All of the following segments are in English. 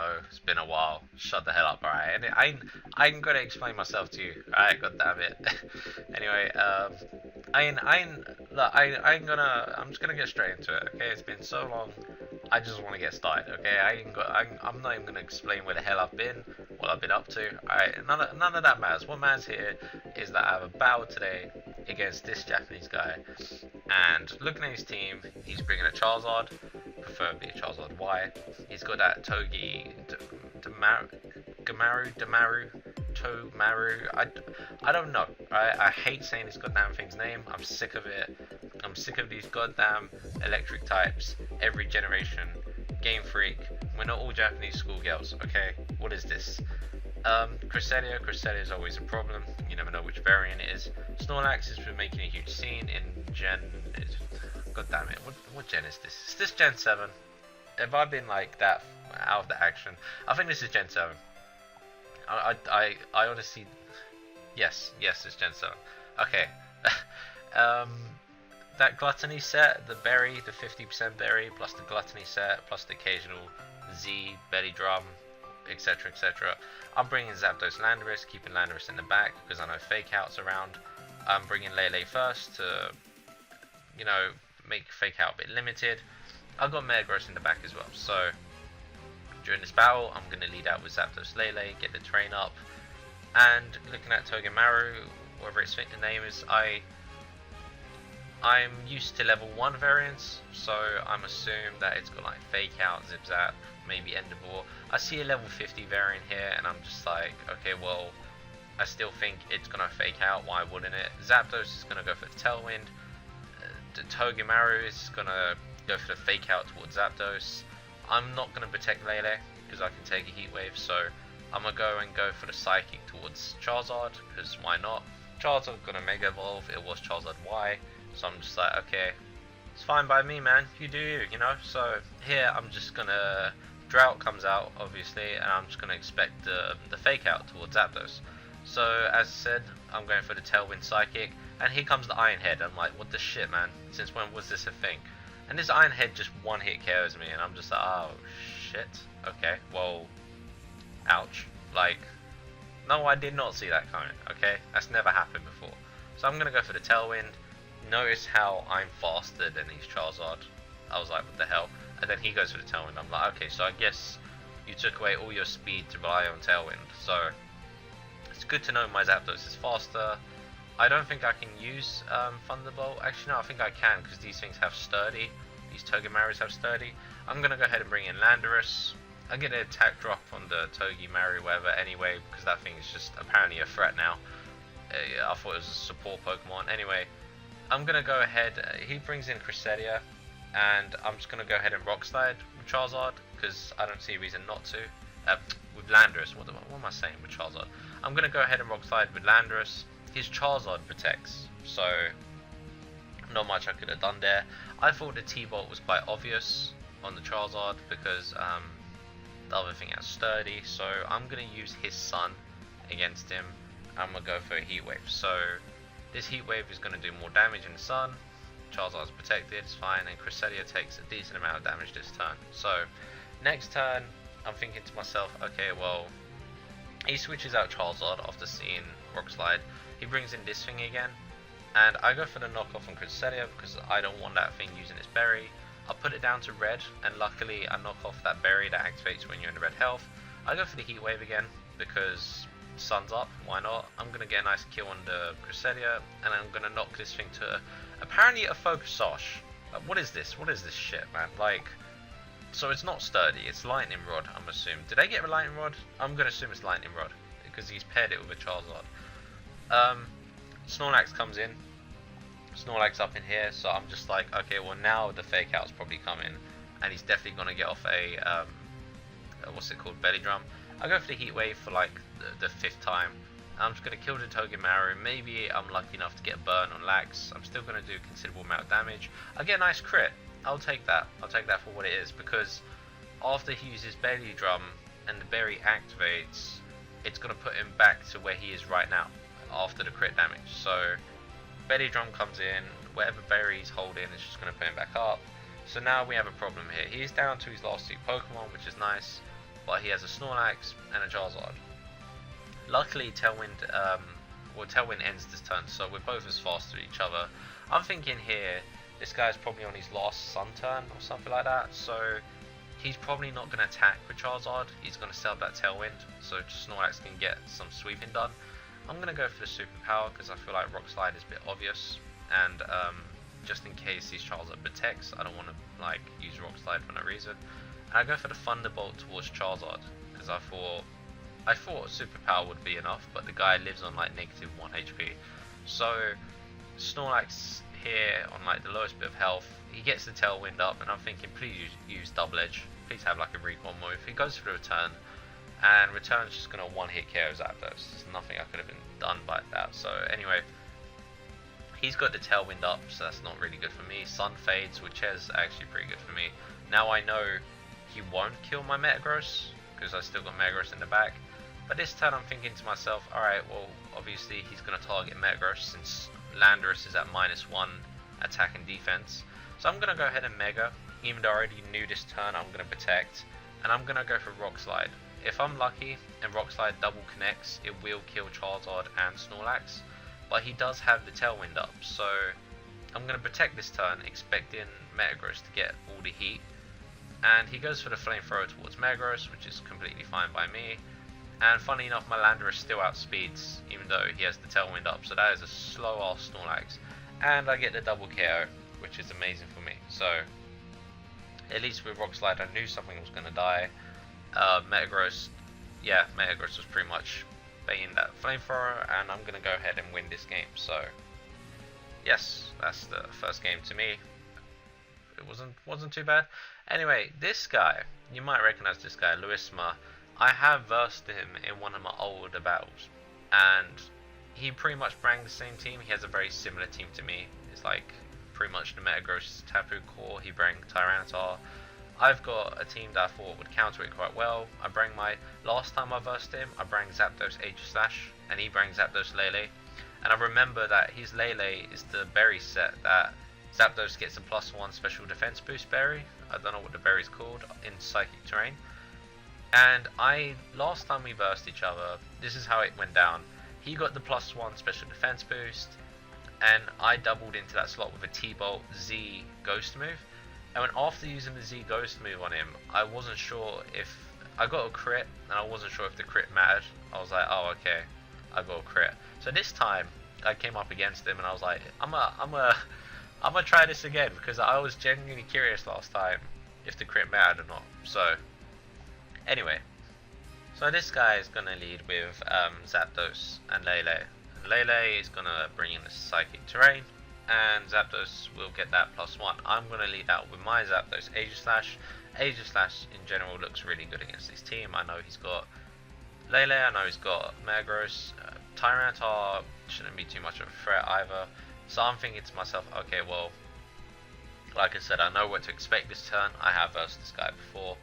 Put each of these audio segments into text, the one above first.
know, it's been a while. Shut the hell up, alright? And I'm gonna explain myself to you, alright? God damn it. Anyway, I'm just gonna get straight into it. Okay, it's been so long. I just want to get started. Okay, I'm not even gonna explain where the hell I've been, what I've been up to. Alright, none of that matters. What matters here is that I have a battle today against this Japanese guy, and looking at his team, he's bringing a Charizard, preferably a Charizard Y. He's got that Togedemaru. I don't know. I hate saying this goddamn thing's name. I'm sick of it. I'm sick of these goddamn electric types every generation. Gamefreak. We're not all Japanese schoolgirls, okay? What is this? Cresselia is always a problem. You never know which variant it is. Snorlax has been making a huge scene in Gen... God damn it, what gen is this? Is this Gen 7? Have I been like that out of the action? I think this is Gen 7. I honestly... Yes, it's Gen 7. Okay. That Gluttony set, the berry, the 50% berry, plus the Gluttony set, plus the occasional Z, Belly Drum, etc, etc. I'm bringing Zapdos Landorus, keeping Landorus in the back because I know Fake Out's around. I'm bringing Lele first to, you know, make Fake Out a bit limited. I've got Metagross in the back as well, so during this battle I'm going to lead out with Zapdos Lele, get the train up, and looking at Togedemaru, whatever its name is, I'm used to level 1 variants, so I'm assuming that it's got like Fake Out, Zip Zap, maybe Endeavor. I see a level 50 variant here and I'm just like, okay, well, I still think it's gonna Fake Out, why wouldn't it? Zapdos is gonna go for the Tailwind, the Togedemaru is gonna go for the Fake Out towards Zapdos. I'm not gonna protect Lele because I can take a Heat Wave, so I'm gonna go for the Psychic towards Charizard, because why not? Charizard gonna Mega Evolve, it was Charizard Y, so I'm just like, okay, it's fine by me, man, you do you, you know? So here I'm just gonna, Drought comes out obviously, and I'm just gonna expect the Fake Out towards Zapdos. So as I said, I'm going for the Tailwind Psychic, and here comes the Iron Head. I'm like, what the shit, man, since when was this a thing? And this Iron Head just one hit KOs me, and I'm just like, oh shit, okay, well, ouch. Like, no, I did not see that coming, okay? That's never happened before. So I'm gonna go for the Tailwind. Notice how I'm faster than his Charizard. I was like, what the hell? And then he goes for the Tailwind. I'm like, okay, so I guess you took away all your speed to rely on Tailwind. So it's good to know my Zapdos is faster. I don't think I can use Thunderbolt. Actually, no, I think I can, because these things have Sturdy. These Togemarus have Sturdy. I'm going to go ahead and bring in Landorus. I get an attack drop on the Togedemaru, whatever, anyway, because that thing is just apparently a threat now. I thought it was a support Pokemon. Anyway, I'm going to go ahead. He brings in Cresselia, and I'm just going to go ahead and Rock Slide with Charizard, because I don't see a reason not to. With Landorus, what am I saying with Charizard? I'm going to go ahead and Rock Slide with Landorus. His Charizard protects, so not much I could have done there. I thought the T-Bolt was quite obvious on the Charizard because the other thing has Sturdy, so I'm going to use his Sun against him. I'm going to go for a Heat Wave. So this Heat Wave is going to do more damage in the Sun. Charizard's protected, it's fine, and Cresselia takes a decent amount of damage this turn. So next turn, I'm thinking to myself, okay, well, he switches out Charizard after seeing Rock Slide. He brings in this thing again, and I go for the knockoff on Cresselia because I don't want that thing using its berry. I'll put it down to red, and luckily I knock off that berry that activates when you're in the red health. I go for the Heat Wave again because sun's up, why not? I'm going to get a nice kill on the Cresselia, and I'm going to knock this thing to apparently a Focus Sash. What is this? What is this shit, man? Like, so it's not Sturdy, it's Lightning Rod, I'm assuming. Did I get a Lightning Rod? I'm going to assume it's Lightning Rod because he's paired it with a Charizard. Snorlax comes in. Snorlax up in here, so I'm just like, okay, well now the Fake Out's probably coming, and he's definitely gonna get off a what's it called, Belly Drum. I go for the Heat Wave for like the 5th time. I'm just gonna kill the Togedemaru. Maybe I'm lucky enough to get a burn on Lax. I'm still gonna do a considerable amount of damage. I get a nice crit. I'll take that. I'll take that for what it is, because after he uses Belly Drum and the berry activates, it's gonna put him back to where he is right now after the crit damage. So Belly Drum comes in, whatever berry he's holding is just going to put him back up. So now we have a problem here. He's down to his last 2 Pokemon, which is nice. but he has a Snorlax and a Charizard. Luckily, Tailwind ends this turn, so we're both as fast as each other. I'm thinking here, this guy's probably on his last Sun turn or something like that, so he's probably not going to attack with Charizard. He's going to set up that Tailwind, so Snorlax can get some sweeping done. I'm going to go for the Superpower because I feel like Rock Slide is a bit obvious, and just in case his Charizard protects, I don't want to like use Rock Slide for no reason. And I go for the Thunderbolt towards Charizard because I thought Superpower would be enough, but the guy lives on like -1 HP. So Snorlax here on like the lowest bit of health, he gets the Tailwind up, and I'm thinking please use Double Edge, please have like a recall move. He goes for the Return, and Return's just gonna one-hit KO Zapdos. There's nothing I could have been done by that. So anyway, he's got the Tailwind up, so that's not really good for me. Sun Fades, which is actually pretty good for me. Now I know he won't kill my Metagross because I still got Metagross in the back. But this turn I'm thinking to myself, alright, well obviously he's going to target Metagross since Landorus is at -1 attack and defense. So I'm going to go ahead and Mega, even though I already knew this turn I'm going to protect. And I'm going to go for Rock Slide. If I'm lucky and Rock Slide double connects, it will kill Charizard and Snorlax. But he does have the Tailwind up, so I'm going to protect this turn, expecting Metagross to get all the heat. And he goes for the Flamethrower towards Metagross, which is completely fine by me. And funny enough, my Landorus still outspeeds, even though he has the Tailwind up, so that is a slow ass Snorlax. And I get the double KO, which is amazing for me. So at least with Rock Slide I knew something was going to die. Metagross was pretty much baiting that Flamethrower, and I'm going to go ahead and win this game. So yes, that's the first game to me. It wasn't too bad. Anyway, this guy, you might recognize this guy, Luisma. I have versed him in one of my older battles, and he pretty much brang the same team. He has a very similar team to me. It's like pretty much the Metagross Tapu core. He brang Tyranitar. I've got a team that I thought would counter it quite well. I brang last time I versed him, I brang Zapdos Aegislash, and he brang Zapdos Lele. And I remember that his Lele is the berry set that Zapdos gets a +1 special defense boost berry. I don't know what the berry's called in Psychic Terrain. And last time we versed each other, this is how it went down. He got the +1 special defense boost, and I doubled into that slot with a T-Bolt Z Ghost move. And when after using the Z Ghost move on him, I wasn't sure if I got a crit, and I wasn't sure if the crit mattered. I was like, oh okay, I got a crit. So this time I came up against him, and I was like, I'm gonna try this again, because I was genuinely curious last time if the crit mattered or not. So anyway, so this guy is gonna lead with Zapdos and Lele. And Lele is gonna bring in the Psychic Terrain, and Zapdos will get that +1. I'm going to lead out with my Zapdos Aegislash. Aegislash in general looks really good against this team. I know he's got Lele, I know he's got Metagross. Tyranitar shouldn't be too much of a threat either. So I'm thinking to myself, okay, well, like I said, I know what to expect this turn. I have versed this guy before.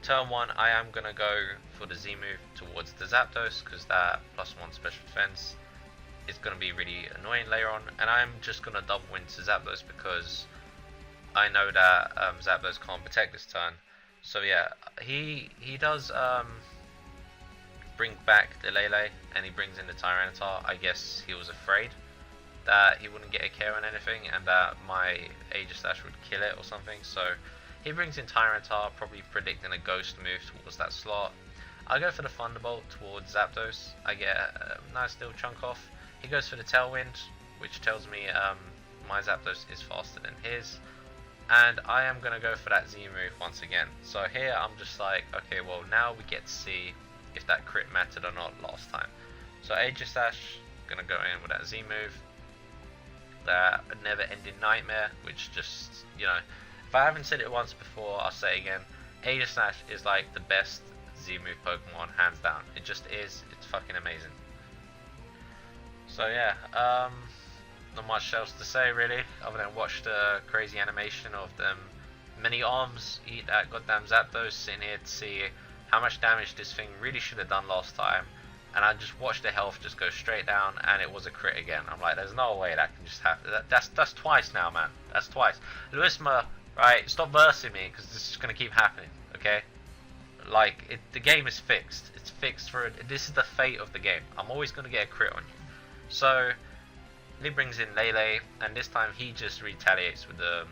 Turn 1, I am going to go for the Z move towards the Zapdos, because that +1 special defense is going to be really annoying later on, and I'm just going to double into Zapdos because I know that Zapdos can't protect this turn. So yeah, he does bring back the Lele, and he brings in the Tyranitar. I guess he was afraid that he wouldn't get a KO on anything, and that my Aegislash would kill it or something, so he brings in Tyranitar, probably predicting a Ghost move towards that slot. I go for the Thunderbolt towards Zapdos. I get a nice little chunk off. He goes for the Tailwind, which tells me my Zapdos is faster than his. And I am going to go for that Z move once again. So here I'm just like, okay, well now we get to see if that crit mattered or not last time. So Aegislash, going to go in with that Z move. That never ending nightmare, which just, you know, if I haven't said it once before, I'll say it again. Aegislash is like the best Z move Pokemon, hands down. It just is. It's fucking amazing. So yeah, not much else to say really, other than watch the crazy animation of them many arms eat that goddamn Zapdos, sitting here to see how much damage this thing really should have done last time. And I just watched the health just go straight down, and it was a crit again. I'm like, there's no way that can just happen. That's twice now, man. That's twice. Luisma, right, stop versing me, because this is going to keep happening, okay? Like, the game is fixed. It's fixed for it. This is the fate of the game. I'm always going to get a crit on you. So he brings in Lele, and this time he just retaliates with the...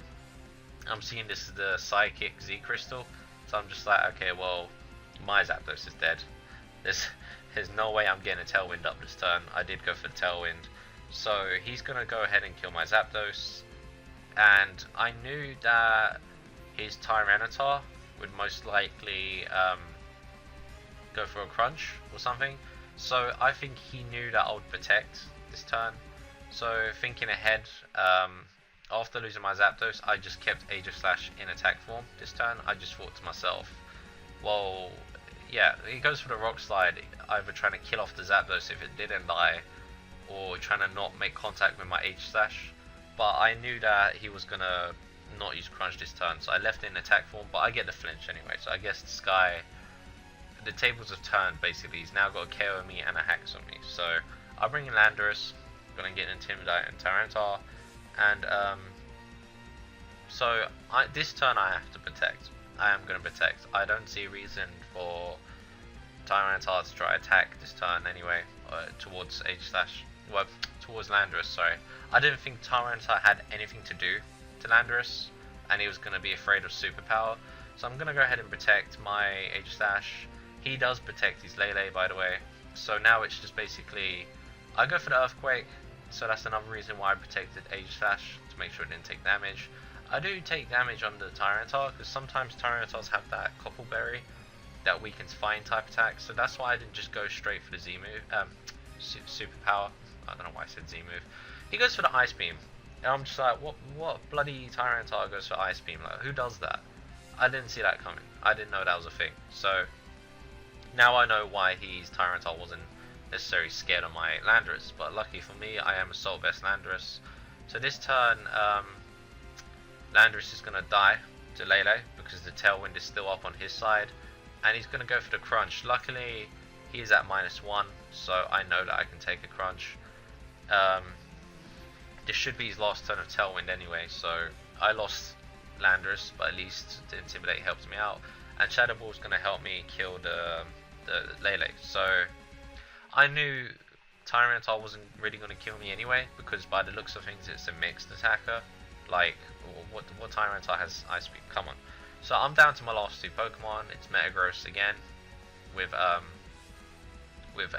I'm seeing this is the Psychic Z Crystal. So I'm just like, okay, well, my Zapdos is dead. There's no way I'm getting a Tailwind up this turn. I did go for the Tailwind. So he's going to go ahead and kill my Zapdos. And I knew that his Tyranitar would most likely go for a Crunch or something. So I think he knew that I would Protect this turn. So thinking ahead, after losing my Zapdos, I just kept Aegis Slash in attack form this turn. I just thought to myself, well, yeah, he goes for the Rock Slide, either trying to kill off the Zapdos if it didn't die, or trying to not make contact with my Aegis Slash. But I knew that he was going to not use Crunch this turn, so I left it in attack form, but I get the flinch anyway. So I guess this guy, the tables have turned basically. He's now got a KO on me and a Hex on me. So I'll bring in Landorus, going to get Intimidate and Tyranitar. And so this turn I have to Protect. I am going to Protect. I don't see a reason for Tyranitar to try attack this turn anyway, towards Aegis Slash. Well, towards Landorus, sorry. I didn't think Tyranitar had anything to do to Landorus, and he was going to be afraid of Superpower. So I'm going to go ahead and Protect my Aegis Slash. He does Protect his Lele, by the way. So now it's just basically, I go for the Earthquake. So that's another reason why I protected Aegis Slash, to make sure it didn't take damage. I do take damage on the Tyranitar, because sometimes Tyranitars have that Copple Berry that weakens Fine type attacks. So that's why I didn't just go straight for the Z move, Superpower. I don't know why I said Z move. He goes for the Ice Beam, and I'm just like, what bloody Tyranitar goes for Ice Beam? Like, who does that? I didn't see that coming. I didn't know that was a thing. So now I know why his Tyranitar wasn't necessarily scared of my Landorus, but lucky for me, I am Assault Vest Landorus. So this turn, Landorus is going to die to Lele because the Tailwind is still up on his side, and he's going to go for the Crunch. Luckily, he is at -1, so I know that I can take a Crunch. This should be his last turn of Tailwind anyway, so I lost Landorus, but at least the Intimidate helped me out, and Shadow Ball is going to help me kill the Lele. So I knew Tyranitar wasn't really going to kill me anyway, because by the looks of things it's a mixed attacker. Like, what Tyranitar has Ice Beam? Come on. So I'm down to my last two Pokemon. It's Metagross again with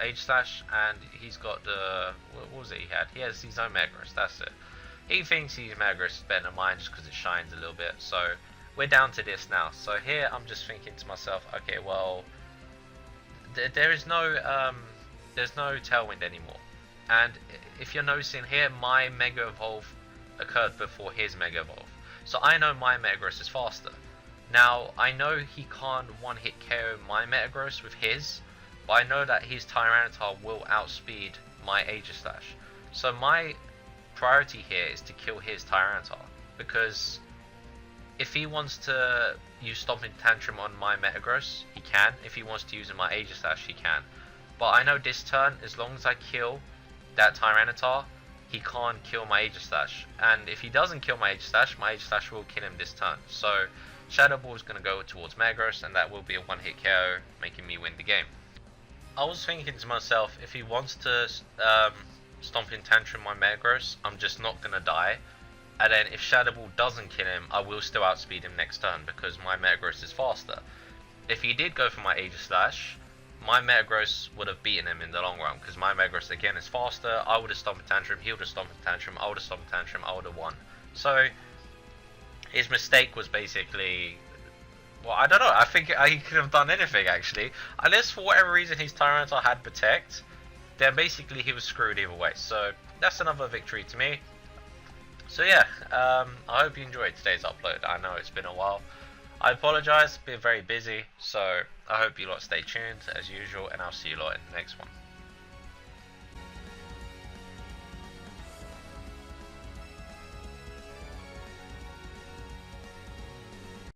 Aegis Slash, and he's got the, what was it he had? He has his own Metagross, that's it. He thinks his Metagross is better than mine just because it shines a little bit. So we're down to this now. So here I'm just thinking to myself, okay, well, there's no Tailwind anymore, and if you're noticing here, my Mega Evolve occurred before his Mega Evolve, so I know my Metagross is faster. Now I know he can't one-hit KO my Metagross with his, but I know that his Tyranitar will outspeed my Aegis Slash. So my priority here is to kill his Tyranitar, because if he wants to use Stomping Tantrum on my Metagross, he can. If he wants to use it on my Aegis Slash, he can. But I know this turn, as long as I kill that Tyranitar, he can't kill my Aegis Slash. And if he doesn't kill my Aegis Slash will kill him this turn. So Shadow Ball is going to go towards Metagross, and that will be a one-hit KO, making me win the game. I was thinking to myself, if he wants to Stomping Tantrum my Metagross, I'm just not going to die. And then if Shadow Ball doesn't kill him, I will still outspeed him next turn, because my Metagross is faster. If he did go for my Aegis Slash, my Metagross would have beaten him in the long run, because my Metagross again is faster. I would have Stomped Tantrum, he would have Stomped Tantrum, I would have Stomped Tantrum, I would have won. So his mistake was basically, well, I don't know, I think he could have done anything actually. Unless for whatever reason his Tyranitar had Protect, then basically he was screwed either way. So that's another victory to me. So yeah, I hope you enjoyed today's upload. I know it's been a while. I apologise, been very busy, so I hope you lot stay tuned as usual, and I'll see you lot in the next one.